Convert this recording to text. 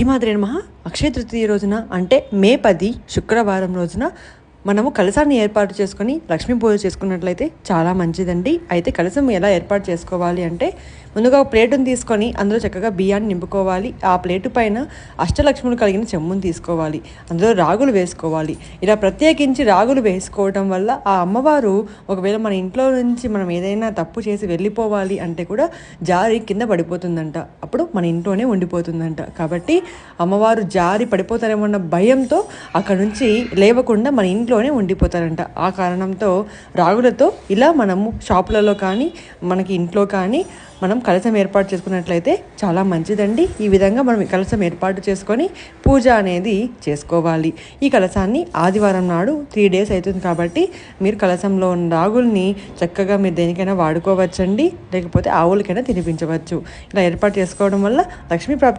శ్రీమాత్రే నమః. అక్షయ తృతీయ రోజున అంటే మే 10 శుక్రవారం రోజున మనము కలశాన్ని ఏర్పాటు చేసుకొని లక్ష్మీ పూజ చేసుకున్నట్లయితే చాలా మంచిదండి. అయితే కలశం ఎలా ఏర్పాటు చేసుకోవాలి అంటే ముందుగా ఒక ప్లేటును తీసుకొని అందులో చక్కగా బియ్యాన్ని నింపుకోవాలి. ఆ ప్లేటు పైన అష్టలక్ష్ములు కలిగిన చెమ్మును తీసుకోవాలి. అందులో రాగులు వేసుకోవాలి. ఇలా ప్రత్యేకించి రాగులు వేసుకోవడం వల్ల ఆ అమ్మవారు ఒకవేళ మన ఇంట్లో నుంచి మనం ఏదైనా తప్పు చేసి వెళ్ళిపోవాలి అంటే కూడా జారి కింద పడిపోతుందంట. అప్పుడు మన ఇంట్లోనే ఉండిపోతుందంట. కాబట్టి అమ్మవారు జారి పడిపోతారేమన్న భయంతో అక్కడ నుంచి లేవకుండా మన ఇంట్లోనే ఉండిపోతారంట. ఆ కారణంతో రాగులతో ఇలా మనము షాపులలో కానీ మనకి ఇంట్లో కానీ మనం కలశం ఏర్పాటు చేసుకున్నట్లయితే చాలా మంచిదండి. ఈ విధంగా మనం కలశం ఏర్పాటు చేసుకొని పూజ అనేది చేసుకోవాలి. ఈ కలశాన్ని ఆదివారం నాడు 3 days అవుతుంది కాబట్టి మీరు కలశంలో ఉన్న రాగుల్ని చక్కగా మీరు దేనికైనా వాడుకోవచ్చండి. లేకపోతే ఆవులకైనా తినిపించవచ్చు. ఇలా ఏర్పాటు చేసుకోవడం వల్ల లక్ష్మీ ప్రాప్తి